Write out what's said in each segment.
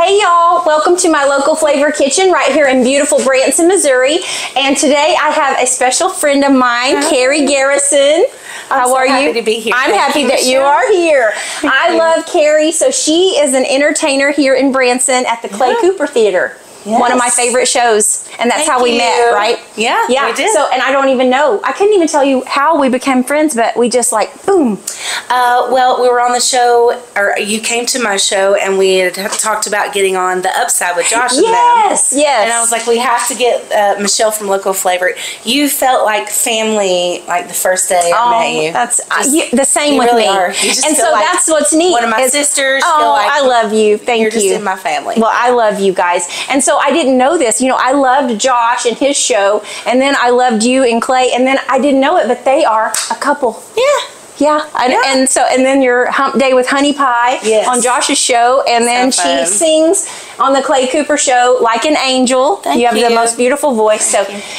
Hey y'all, welcome to my local flavor kitchen right here in beautiful Branson, Missouri. And today I have a special friend of mine, Carrie Garrison. How are you? I'm happy to be here. I'm happy that you are here. I love Carrie. So she is an entertainer here in Branson at the Clay Cooper Theater. Yes. One of my favorite shows, and that's how we met, right? Yeah, we did. So, and I don't even know. I couldn't even tell you how we became friends, but we just like, boom. Well, we were on the show, or you came to my show, and we had talked about getting on The Upside with Josh and them. Yes. And I was like, we have to get Michelle from Local Flavor. You felt like family, like the first day I met you. That's the same with really me. Are. You just and feel so like that's what's neat. One of my sisters. Oh, feel like I love you. Thank you. You're just in my family. Well, I love you guys. And so I didn't know this. You know, I loved Josh and his show, and then I loved you and Clay, and then I didn't know it, but they are a couple. Yeah. And then your Hump Day with Honey Pie on Josh's show, and then she sings on the Clay Cooper show like an angel. Thank you have the most beautiful voice.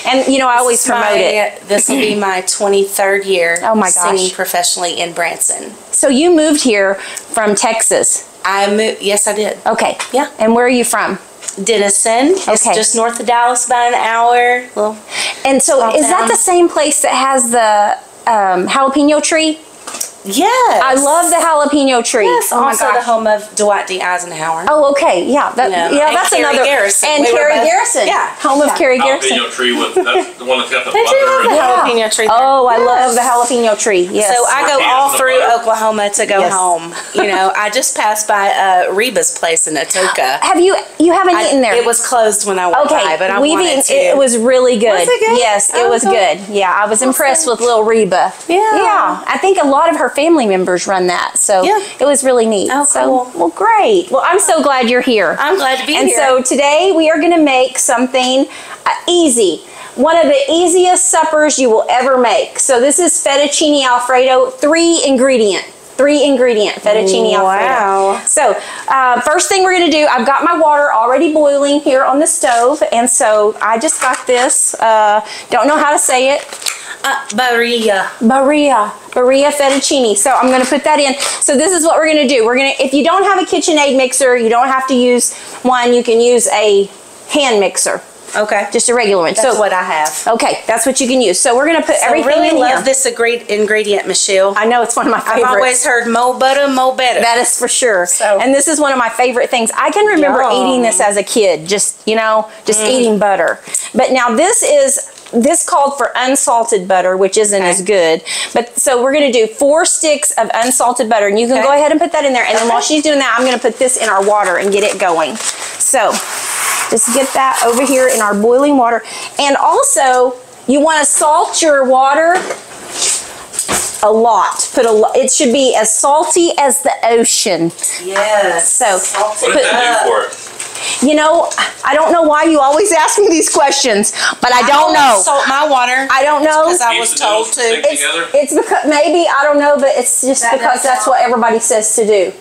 And you know, I always promote it. This will be my 23rd year singing professionally in Branson. So you moved here from Texas. I moved. Yes, I did. Okay. Yeah. And where are you from? Denison. It's just north of Dallas, about an hour. And so is that the same place that has the jalapeno tree? Yes. I love the jalapeno tree. Yes, also the home of Dwight D. Eisenhower. Oh, okay. Yeah. That's Carrie another. Garrison. And Carrie Garrison. Yeah. Home of Carrie Garrison. Jalapeno tree with, that's the one that's got the They do have the jalapeno tree there. Oh, I love the jalapeno tree. Yes. So I go all through Oklahoma to go home. You know, I just passed by Reba's place in Atoka. You haven't eaten there? It was closed when I went by, but I wanted to. It was really good. Was it good? Yes, it was good. Yeah, I was impressed with Lil Reba. Yeah. I think a lot of her family members run that, so it was really neat. Oh, cool. Well, great. Well, I'm so glad you're here. I'm glad to be here. And so today we are going to make something easy. One of the easiest suppers you will ever make. So this is fettuccine Alfredo, three ingredient fettuccine Alfredo. Wow. So first thing we're going to do, I've got my water already boiling here on the stove, and so I just got this. Don't know how to say it. Barilla fettuccine. So I'm going to put that in. So this is what we're going to do. If you don't have a KitchenAid mixer, you don't have to use one. You can use a hand mixer. Okay. Just a regular one. That's what I have. Okay, that's what you can use. So we're going to put everything in here. I really love this ingredient, Michelle. I know, it's one of my favorites. I've always heard more butter, more better. That is for sure. And this is one of my favorite things. I can remember eating this as a kid, just eating butter. But now this called for unsalted butter, which isn't as good. But so we're going to do 4 sticks of unsalted butter, and you can go ahead and put that in there. And then while she's doing that, I'm going to put this in our water and get it going. So just get that over here in our boiling water. And also, you want to salt your water a lot. It should be as salty as the ocean. Yes. So what does that do for it? You know, I don't know why you always ask me these questions, but I don't know. Salt my water. I don't know. Because I was told to. It's because maybe, I don't know, but it's just because that's what everybody says to do.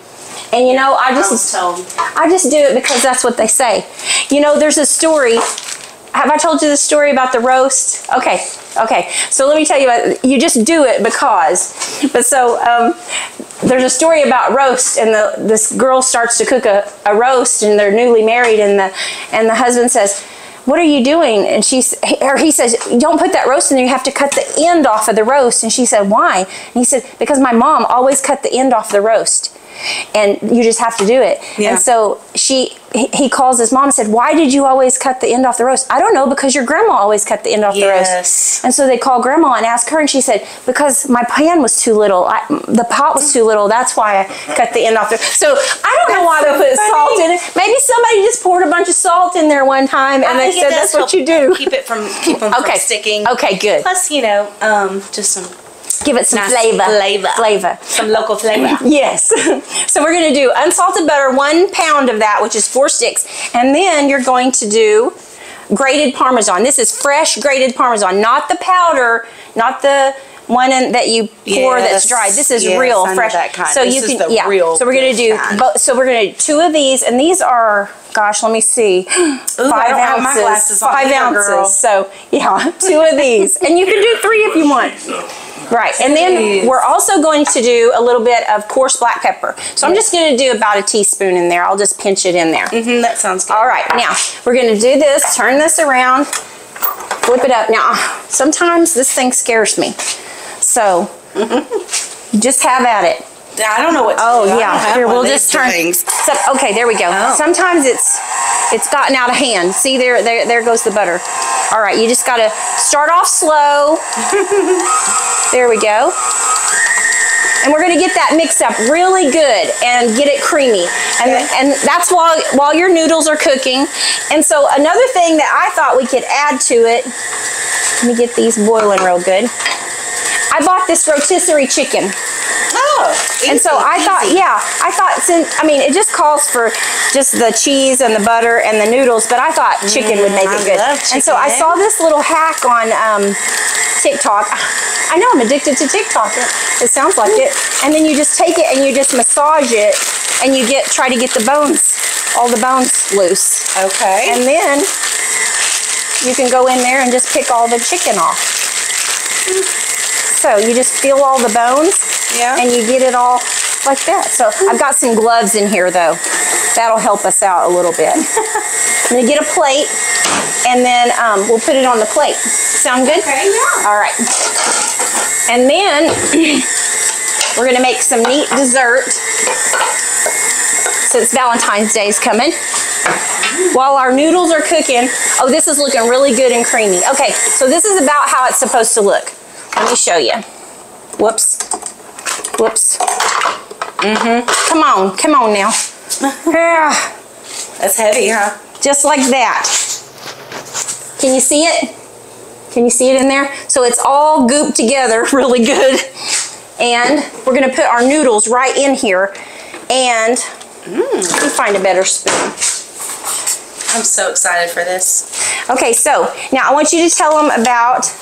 And you know, I just do it because that's what they say. You know, there's a story. Have I told you the story about the roast? Okay. So let me tell you you just do it because. But so there's a story about roast, and this girl starts to cook a roast, and they're newly married, and the husband says, "What are you doing?" And he says, "Don't put that roast in there. You have to cut the end off of the roast." And she said, "Why?" And he said, "Because my mom always cut the end off the roast. And you just have to do it." And so he calls his mom and said, "Why did you always cut the end off the roast?" "I don't know, because your grandma always cut the end off the roast." And so they call grandma and ask her, and she said, "Because my pan was too little. The pot was too little. That's why I cut the end off the." So I don't know why they put salt in it. Maybe somebody just poured a bunch of salt in there one time, and they said that's what you do. Keep them from sticking. Okay, good. Plus, you know, just some. Give it some nice flavor. Some local flavor. Yes. So we're going to do unsalted butter, 1 pound of that, which is 4 sticks. And then you're going to do grated Parmesan. This is fresh grated Parmesan, not the powder, not the one that you pour that's dried. This is real fresh. That kind. So this you can, is the real so we're going to do, so we're going to do 2 of these, and these are, gosh, let me see, 5 ounces. My glasses 5 on ounces. Girl. So yeah, 2 of these, and you can do 3 if you want. Right, and then we're also going to do a little bit of coarse black pepper. So I'm just going to do about a teaspoon in there. I'll just pinch it in there. That sounds good. All right, now we're going to do this, turn this around, flip it up. Now, sometimes this thing scares me. So, just have at it. I don't know what to do. Oh, yeah. Here, we'll just turn. Things. So, okay, there we go. Oh. Sometimes it's gotten out of hand. See, there goes the butter. All right, you just got to start off slow. There we go. And we're going to get that mixed up really good and get it creamy. And that's while your noodles are cooking. And so another thing that I thought we could add to it, let me get these boiling real good. I bought this rotisserie chicken. Oh, and so I thought, it just calls for just the cheese and the butter and the noodles, but I thought chicken would make it good. And so I saw this little hack on TikTok. I know I'm addicted to TikTok. It sounds like it. And then you just take it and you just massage it, and you try to get all the bones loose. Okay. And then you can go in there and just pick all the chicken off. So you just feel all the bones, and you get it all like that. So I've got some gloves in here though. That'll help us out a little bit. I'm gonna get a plate, and then we'll put it on the plate. Sound good? Okay, yeah. All right. And then we're gonna make some neat dessert since Valentine's Day is coming. While our noodles are cooking, oh, this is looking really good and creamy. Okay, so this is about how it's supposed to look. Let me show you. Whoops. Whoops. Come on now. Yeah. That's heavy, huh? Just like that. Can you see it? Can you see it in there? So it's all gooped together really good. And we're gonna put our noodles right in here. And let me find a better spoon. I'm so excited for this. Okay, so now I want you to tell them about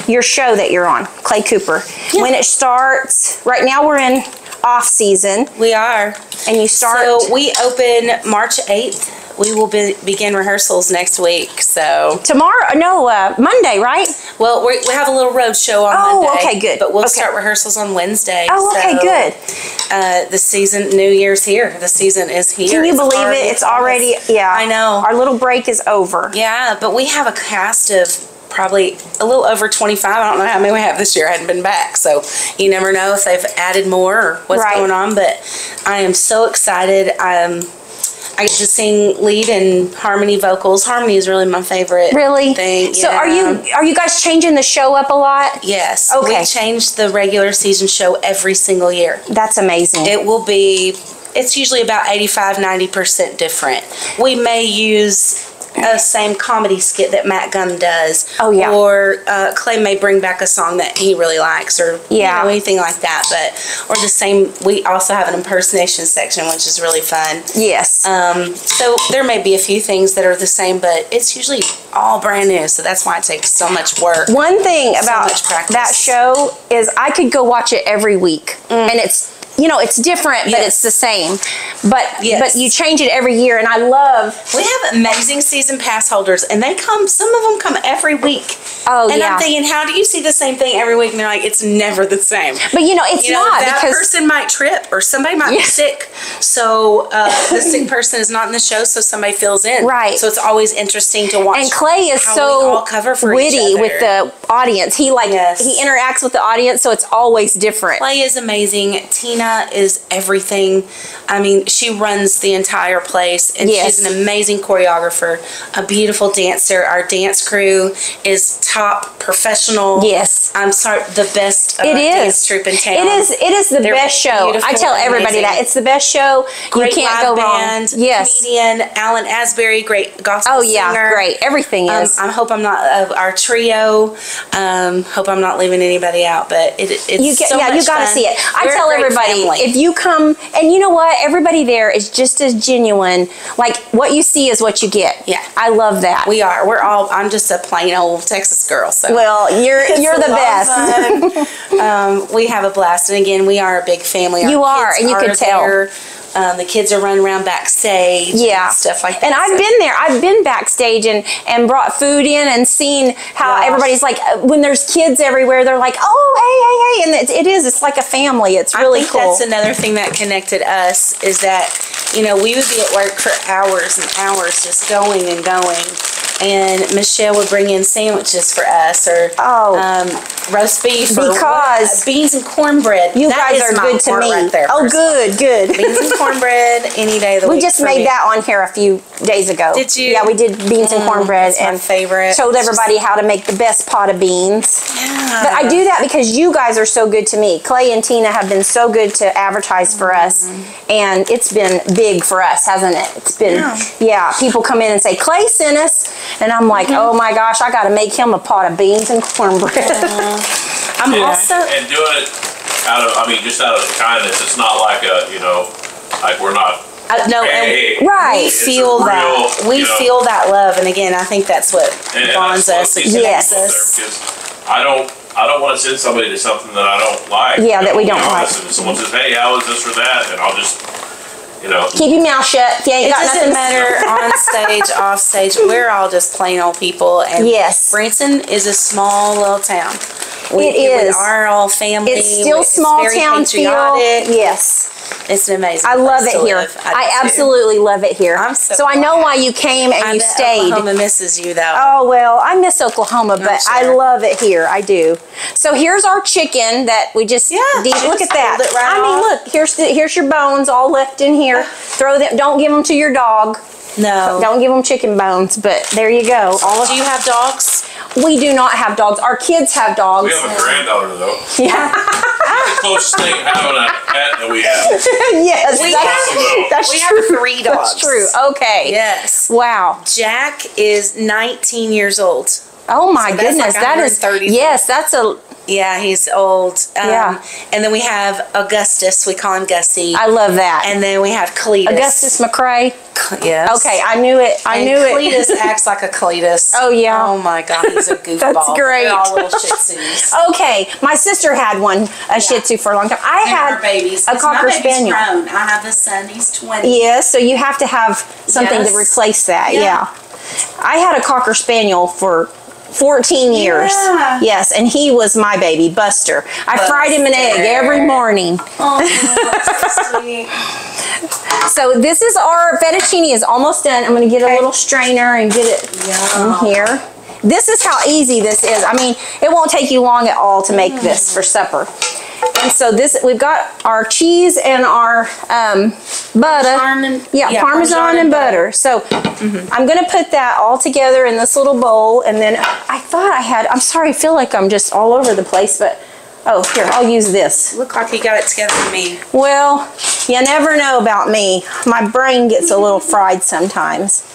your show that you're on, Clay Cooper. Yeah. When it starts, right now we're in off season. We are. And you start. So we open March 8th. We will begin rehearsals next week. So tomorrow, no, Monday, right? Well, we have a little road show on Monday. Oh, okay, good. But we'll start rehearsals on Wednesday. Oh, okay, good. The season, New Year's here. The season is here. Can you believe it? It's already, yeah. I know. Our little break is over. Yeah, but we have a cast of probably a little over 25. I don't know how many we have this year. I hadn't been back, so you never know if they've added more or what's going on. But I am so excited. I get to sing lead and harmony vocals. Harmony is really my favorite thing. So are you guys changing the show up a lot? Yes. Okay. We change the regular season show every single year. That's amazing. It's usually about 85-90% different. We may use a same comedy skit that Matt Gunn does. Oh, yeah. Or Clay may bring back a song that he really likes, or anything like that. Or the same, we also have an impersonation section, which is really fun. Yes. So there may be a few things that are the same, but it's usually all brand new, so that's why it takes so much work. One thing about that show is I could go watch it every week, and it's different, but it's the same. But you change it every year, and I love. We have amazing season pass holders, and some of them come every week. Oh, and I'm thinking, how do you see the same thing every week? And they're like, it's never the same. But it's not, that because person might trip, or somebody might be sick. So the sick person is not in the show, so somebody fills in. Right. So it's always interesting to watch. And Clay is so witty with the audience. He he interacts with the audience, so it's always different. Clay is amazing. Tina is everything. I mean, she runs the entire place, and she's an amazing choreographer, a beautiful dancer. Our dance crew is top professional. Yes. I'm sorry, the best dance troupe in town. It is the best show. I tell everybody that. It's the best show. Great you can't live go band, wrong. Yes. Comedian, Alan Asbury, great gospel singer. Great. Everything is. I hope I'm not, our trio, hope I'm not leaving anybody out, but it's so much you got to fun. see it. I We're tell everybody, if you come, and you know what, everybody there is just as genuine. Like, what you see is what you get. Yeah. I love that. We are. I'm just a plain old Texas girl. So well, you're the best. We have a blast, and again, we are a big family. You are, and you can tell. The kids are running around backstage. Yeah. And stuff like that. And I've been there. I've been backstage and brought food in and seen how everybody's like, when there's kids everywhere, they're like, oh, hey. And it is. It's like a family. It's really I think cool. that's another thing that connected us is that, we would be at work for hours and hours just going and going. And Michelle would bring in sandwiches for us or roast beef because or beans and cornbread. You guys are good to me. Right there, good. Beans and cornbread any day of the week. We just made that on here a few days ago. Did you? Yeah, we did beans and cornbread and my favorite. Told everybody how to make the best pot of beans. Yeah. But I do that because you guys are so good to me. Clay and Tina have been so good to advertise for us, and it's been big for us, hasn't it? It's been, people come in and say, Clay sent us, and I'm like, oh my gosh, I got to make him a pot of beans and cornbread. I'm also... And do it just out of kindness. It's not like like we're not... no, hey, right. We feel that. We feel that love, and again, I think that's what bonds us and connects us. Because I don't want to send somebody to something that I don't like. Yeah, that we don't like. If someone says, "Hey, how is this or that?" and I'll just, keep your mouth shut. If you ain't it got doesn't nothing. matter on stage, off stage. We're all just plain old people, and Branson is a small little town. It is. We are all family. It's still small town feel. Yes. It's an amazing. I love it here. I absolutely love it here. I'm so I know why you came and you stayed. Oklahoma misses you though. Oh well, I miss Oklahoma, but I love it here. I do. So here's our chicken that we just look at that. Here's your bones all left in here. Throw them. Don't give them to your dog. No. Don't give them chicken bones. But there you go. Do you have dogs? We do not have dogs. Our kids have dogs. We have a granddaughter though. Yeah. That's the closest thing to having a pet that we have. Yes. We have 3 dogs. That's true. Okay. Yes. Wow. Jack is 19 years old. Oh my goodness. That is 30. Yes, that's a... Yeah, he's old. Yeah. And then we have Augustus. We call him Gussie. I love that. And then we have Cletus. Augustus McCrae. Yes. Okay, I knew it. I knew it. Cletus acts like a Cletus. Oh, yeah. Oh, my God. He's a goofball. That's great. They're all little Shih Tzus. Okay, my sister had one, a Shih Tzu for a long time. I had babies. a Cocker Spaniel. Grown. I have a son. He's 20. Yes, so you have to have something to replace that. Yeah. I had a Cocker Spaniel for 14 years. Yeah. Yes, and he was my baby, Buster. I fried him an egg every morning. Oh, that's so sweet. So this is our fettuccine is almost done. I'm going to get a little strainer and get it in here. This is how easy this is. I mean, it won't take you long at all to make this for supper. And so we've got our cheese and our butter. Parmesan and butter. So I'm going to put that all together in this little bowl. And then I thought I'm sorry, I feel like I'm just all over the place, but here, I'll use this. Look like you got it together for me. Well, you never know about me. My brain gets a little fried sometimes.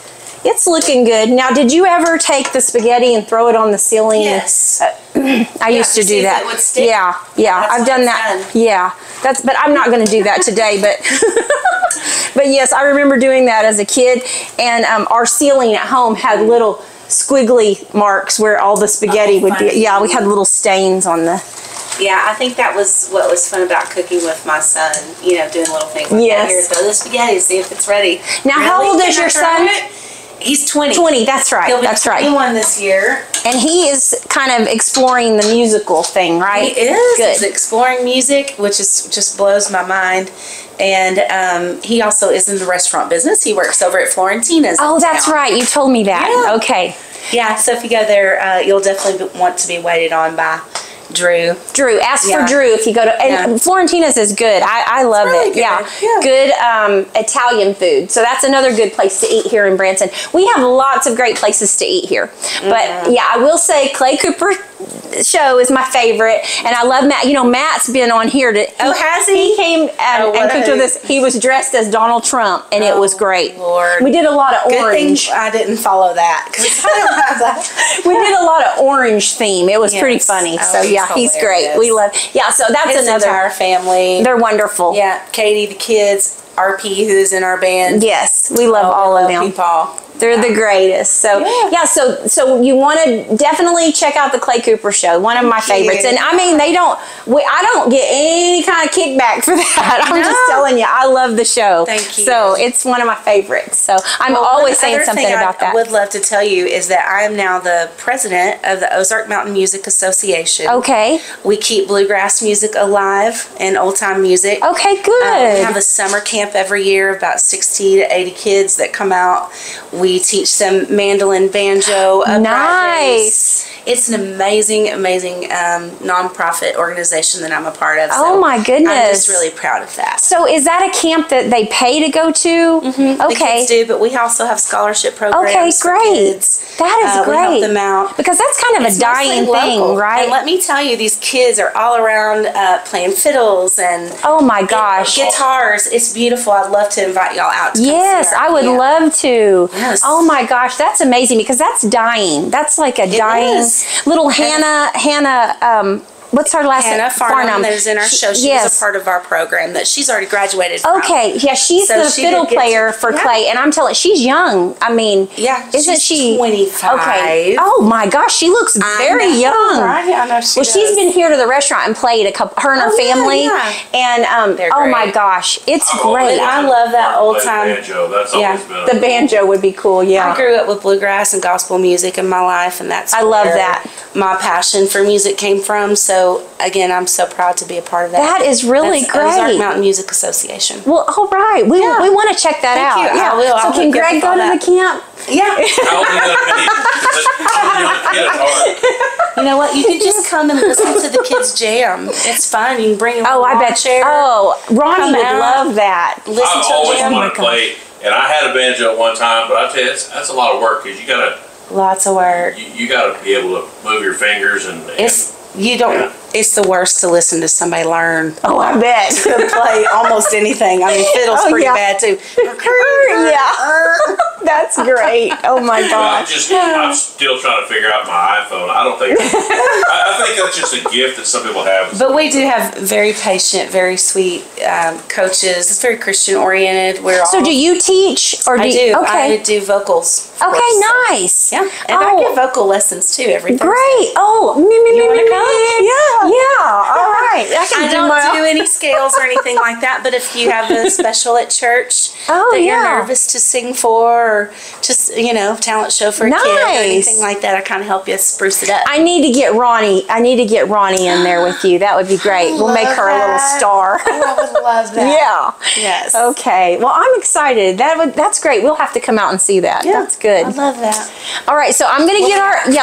It's looking good. Now, did you ever take the spaghetti and throw it on the ceiling? Yes. I used to do that. It would stick. Yeah, I've done that. Yeah, but I'm not going to do that today. But but yes, I remember doing that as a kid. And our ceiling at home had little squiggly marks where all the spaghetti would be. Yeah, we had little stains on the. Yeah, I think that was what was fun about cooking with my son. Doing little things like that. Here, throw the spaghetti, see if it's ready. Now, how old is your son? He's 20. 20, that's right. He'll be that's right. 21 this year. And he is kind of exploring the musical thing, right? He is. Good. He's exploring music, which is just blows my mind. And he also is in the restaurant business. He works over at Florentina's. Oh, that's right. You told me that. Yeah. Okay. Yeah, so if you go there, you'll definitely want to be waited on by Drew. Ask for Drew if you go to, and Florentina's is good. I love it. Good. Good Italian food. So that's another good place to eat here in Branson. We have lots of great places to eat here. But yeah, I will say Clay Cooper show is my favorite, and I love Matt. Matt's been on here to. Oh, has he? He came and cooked with us. He was dressed as Donald Trump, and it was great. Lord, we did a lot of orange. Good thing I didn't follow that because I don't have that. We did a lot of orange theme. It was pretty funny. So yeah, he's great. We love. Yeah, so that's his another entire family. They're wonderful. Yeah, Katie, the kids, RP, who's in our band. Yes, we love all of them. Paul. They're the greatest. So so you want to definitely check out the Clay Cooper Show. One of my favorites. And I mean, I don't get any kind of kickback for that. I'm just telling you, I love the show. Thank you. So it's one of my favorites. So I'm always saying something about that. I would love to tell you is that I am now the president of the Ozark Mountain Music Association. Okay. We keep bluegrass music alive and old time music. Okay, good. We have a summer camp every year, about 60 to 80 kids that come out. We teach them mandolin, banjo, upright bass. It's an amazing nonprofit organization that I'm a part of. So my goodness. I'm just really proud of that. So is that a camp that they pay to go to? Mm-hmm. Okay. The kids do, but we also have scholarship programs. Okay, great. Kids. That is great. We help them out. Because that's kind of a dying thing, right? And let me tell you, these kids are all around playing fiddles and oh my gosh, guitars. It's beautiful. I'd love to invite y'all out to yes, I would love to. Yes. Oh my gosh, that's amazing because that's dying. That's like a dying little Hannah. What's her last name? Hannah Farnham that is in our show. She was a part of our program that she's already graduated from. Okay, yeah, she's the fiddle player for Clay, and I'm telling, she's young. I mean, isn't she 25? Okay. Oh my gosh, she looks very young. Right? I know she does. She's been here to the restaurant and played a couple. Her and her family, and oh my gosh, it's great. I love that old time banjo. That's always been the banjo would be cool. Yeah, I grew up with bluegrass and gospel music in my life, and that's I love that. My passion for music came from. So again, I'm so proud to be a part of that. That is really great. Ozark Mountain Music Association. Well, all right, we want to check that out. Yeah, I will. So can Greg go to the camp? Yeah. How old are you gonna be? You know what? You can just come and listen to the kids jam. It's fun. You can bring your I bet. chair. Oh, Ronnie would love that. Listen I've to always jam. wanted to play, and I had a banjo at one time, but I tell you, that's a lot of work because you gotta. Lots of work. You gotta be able to move your fingers and It's the worst to listen to somebody learn. Oh, I bet. To play almost anything. I mean, fiddle's pretty bad too. Yeah. That's great. Oh my gosh. I'm still trying to figure out my iPhone. I don't think. I think that's just a gift that some people have. But we do have very patient, very sweet coaches. It's very Christian oriented. So do you teach or I do? Okay. I do vocals. Okay, nice. Yeah, and I give vocal lessons too every Thursday. Great. Oh, me. Yeah. All right. I don't do any scales or anything like that, but if you have a special at church that you're nervous to sing for, or just, talent show for a kid or anything like that, I kind of help you spruce it up. I need to get Ronnie in there with you. That would be great. We'll make her a little star. I would love that. Yeah. Yes. Okay. Well, I'm excited. That's great. We'll have to come out and see that. Yeah, that's good. I love that. All right. So I'm going to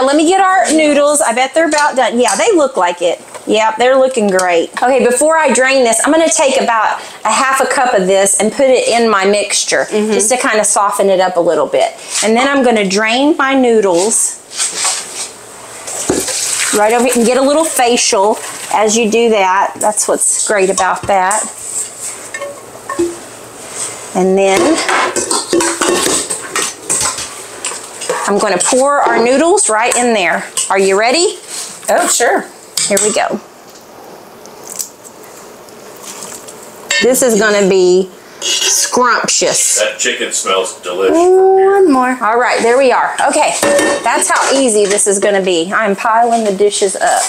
let me get our noodles. I bet they're about done. Yeah, they look like it. Yeah, they're looking great. Okay, before I drain this, I'm going to take about a half a cup of this and put it in my mixture just to kind of soften it up a little bit. And then I'm going to drain my noodles right over here and get a little facial as you do that. That's what's great about that. And then I'm going to pour our noodles right in there. Are you ready? Oh, sure. Here we go. This is going to be scrumptious. That chicken smells delicious. One more. All right, there we are. Okay, that's how easy this is going to be. I'm piling the dishes up.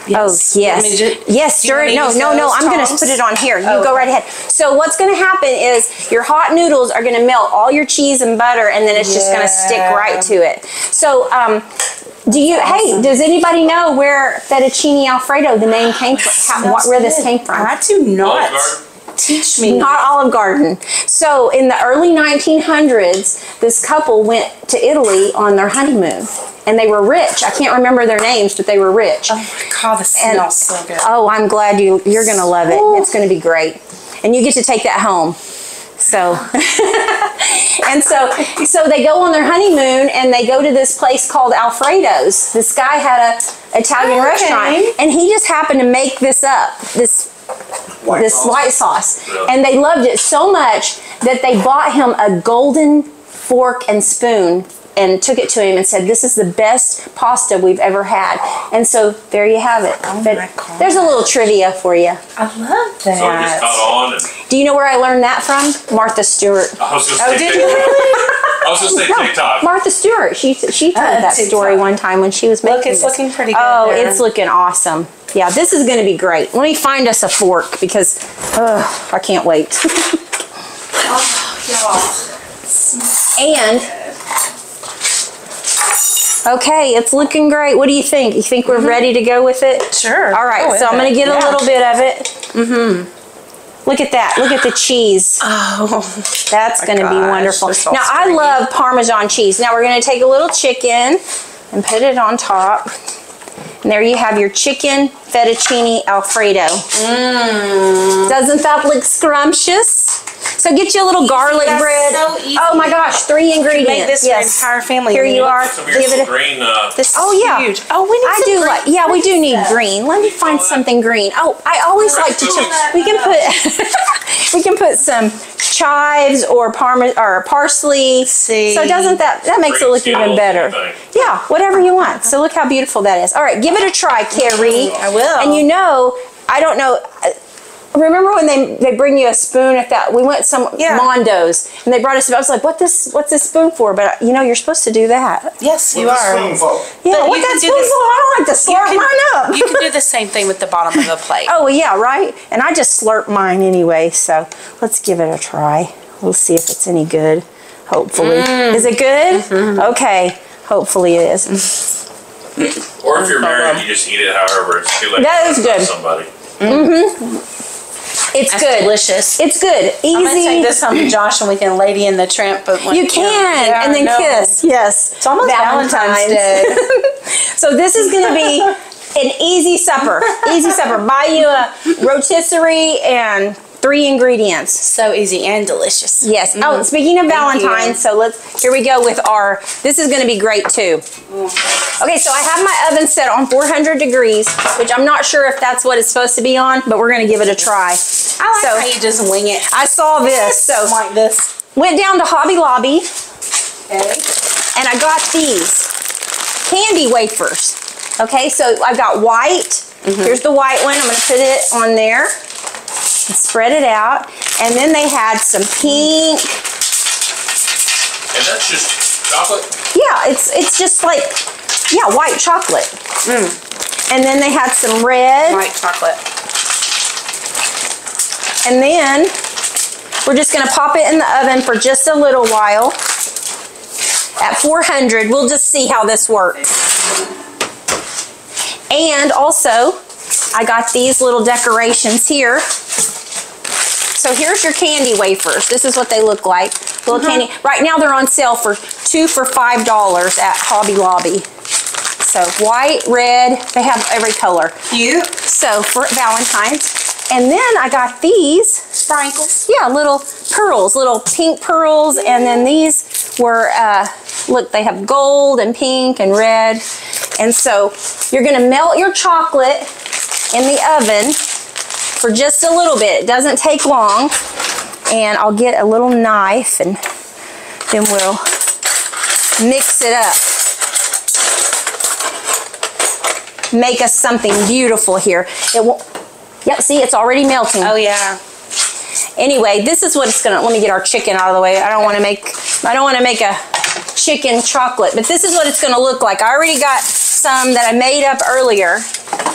Yes. Oh, yes. Yes, stir it. No, I'm going to put it on here. You go right ahead. So what's going to happen is your hot noodles are going to melt all your cheese and butter, and then it's just going to stick right to it. So, does anybody know where fettuccine Alfredo, the name came from, where this came from? I do not. Teach me. Not Olive Garden. So in the early 1900s, this couple went to Italy on their honeymoon. And they were rich. I can't remember their names, but they were rich. Oh my God, this smells so good. Oh, I'm glad you're going to love it. It's going to be great. And you get to take that home. So, and so they go on their honeymoon and they go to this place called Alfredo's. This guy had an Italian restaurant, and he just happened to make this up, this white sauce. Really? And they loved it so much that they bought him a golden fork and spoon and took it to him and said, this is the best pasta we've ever had. And so there you have it. Oh but my God. there's a little trivia for you. I love that. So it just caught on and Do you know where I learned that from? Martha Stewart. I was just Oh, did you TikTok. really? I was just saying TikTok. Martha Stewart. She told that TikTok. story one time when she was making Look, it's this. looking pretty good. Oh, there. it's looking awesome. Yeah, this is going to be great. Let me find us a fork because I can't wait. And okay, it's looking great. What do you think? You think we're ready to go with it? Sure. All right, Go so I'm with going to it. get a Yeah. little bit of it. Look at that. Look at the cheese. Oh, That's going to be gosh, wonderful. this all Now, I springy. love Parmesan cheese. Now, we're going to take a little chicken and put it on top. And there you have your chicken fettuccine Alfredo. Doesn't that look scrumptious? So get you a little garlic That's bread. so easy. Oh my gosh, 3 ingredients. make this for your entire family. Here you are. Some of Give your it a, green, This is Oh, yeah. huge. Oh, we need I some do green like, yeah, we do need stuff. green. Let me find something green. Oh, I always like to, we can put, we can put some chives or parsley. See. So doesn't that makes it look Green even Skittles, better. anything. Yeah, whatever you want. So look how beautiful that is. All right, give it a try, Carrie. I will. And you know, I don't know, remember when they bring you a spoon at that, we went Mondo's, and they brought us, I was like, what's this spoon for? But you know, you're supposed to do that. Yes, you What's the are. spoon for? Yeah, But what you that can do spoon this- for? I don't like to slurp mine up. You can do the same thing with the bottom of a plate. Oh, well, yeah, right? And I just slurp mine anyway, so let's give it a try. We'll see if it's any good, hopefully. Is it good? Okay, hopefully it is. or if you're married, you just eat it however. It's too late. That is to good. Somebody. It's That's good. delicious. It's good. I'm gonna take Easy. this home to Josh and we can Lady in the Tramp. But when, You can, Yeah, and then I know. kiss. Yes. It's almost Valentine's Day. So this is going to be an easy supper. Easy supper. Buy you a rotisserie and 3 ingredients. So easy and delicious. Yes. Oh, speaking of Thank you. Valentine's, so here we go with our, this is going to be great too. Okay, so I have my oven set on 400 degrees, which I'm not sure if that's what it's supposed to be on, but we're going to give it a try. I like So- how you just wing it. I saw this, so like this. went down to Hobby Lobby Okay. and I got these candy wafers. Okay, so I've got white. Here's the white one. I'm going to put it on there and spread it out. And then they had some pink. And that's just chocolate. Yeah, it's just like, yeah, white chocolate. And then they had some red. White chocolate. And then we're just going to pop it in the oven for just a little while at 400. We'll just see how this works. And also, I got these little decorations here. So here's your candy wafers. This is what they look like. Little candy. Right now they're on sale for 2 for $5 at Hobby Lobby. So white, red, they have every color. Cute. So for Valentine's. And then I got these. Sprinkles. Yeah, little pearls, little pink pearls. And then these were, look, they have gold and pink and red. And so you're gonna melt your chocolate in the oven for just a little bit. It doesn't take long. And I'll get a little knife and then we'll mix it up. Make us something beautiful here. It won't, yep, see, it's already melting. Oh yeah. Anyway, this is what it's gonna, let me get our chicken out of the way. I don't wanna make a chicken chocolate, but this is what it's gonna look like. I already got some that I made up earlier.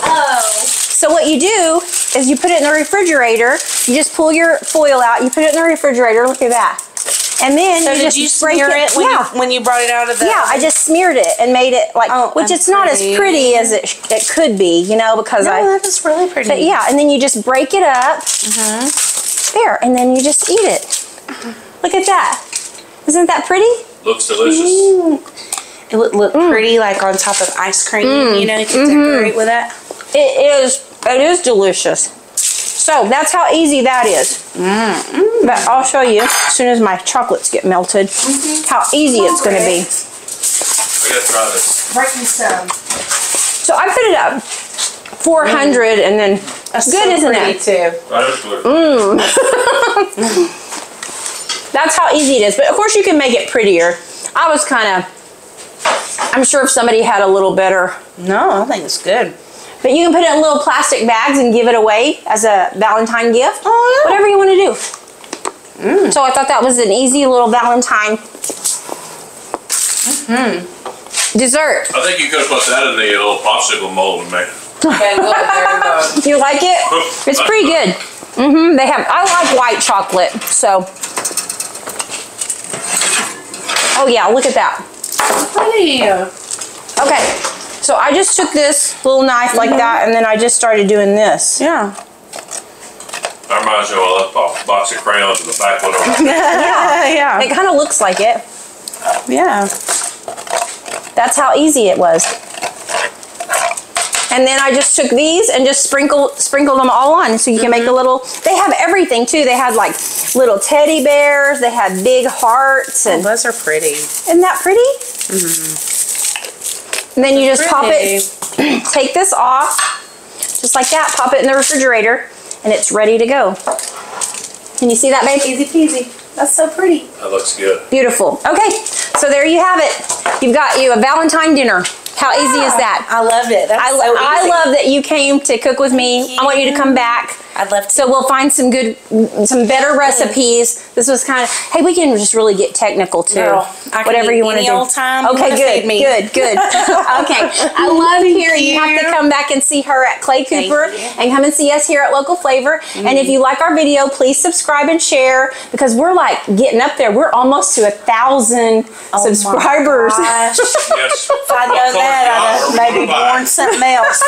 Oh. So what you do is you put it in the refrigerator, you just pull your foil out, you put it in the refrigerator, look at that. And then So you did just you break smear it when, yeah. when you brought it out of the Yeah, I just smeared it and made it like, Oh, which and it's not as pretty as it could be, you know, because No, I, that is really pretty. but yeah, and then you just break it up. There, and then you just eat it. Look at that. Isn't that pretty? Looks delicious. It would look pretty like on top of ice cream. You know, you can decorate with that. It is delicious. So that's how easy that is. But I'll show you as soon as my chocolates get melted how easy it's going to be. I gotta try this. Break me some. So I put it up 400 and then That's good, so isn't pretty it? too. Right, it's good. That's how easy it is. But of course you can make it prettier. I was kind of I'm sure if somebody had a little better. No, I think it's good. But you can put it in little plastic bags and give it away as a Valentine gift. Oh, yeah. Whatever you want to do. So I thought that was an easy little Valentine dessert. I think you could have put that in the little popsicle mold and made. Okay, good. There you go. You like it? It's pretty good. They have. I like white chocolate. So. Oh yeah, look at that. Pretty. Okay, so I just took this little knife like that, and then I just started doing this. Yeah. That reminds me of a box of crayons in the back window. Yeah. It kind of looks like it. Yeah. That's how easy it was. And then I just took these and just sprinkled them all on, so you can make a little. They have everything too. They had like little teddy bears. They had big hearts, and Those are pretty. isn't that pretty? And then you just pop it. Take this off, just like that. Pop it in the refrigerator, and it's ready to go. Can you see that, babe? Easy peasy. That's so pretty. That looks good. Beautiful. Okay, so there you have it. You've got you a Valentine dinner. How easy is that? I love it. That's I easy. love that you came to cook with me. I want you to come back. I'd love to. So we'll find some better recipes. This was kind of, hey, we can just really get technical too. Girl, I can Whatever eat you want to any do. old time you Okay, wanna good, feed me. good. Okay, I love hearing. You have to come back and see her at Clay Thank Cooper, you. and come and see us here at Local Flavor. And if you like our video, please subscribe and share, because we're like getting up there. We're almost to 1,000 subscribers. Oh my gosh. Yes. If I know that, I'd have maybe born something else.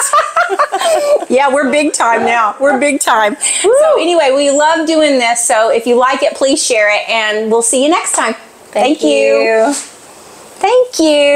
Yeah, we're big time now. We're big time. So anyway, we love doing this. So if you like it, please share it, and we'll see you next time. Thank you. Thank you.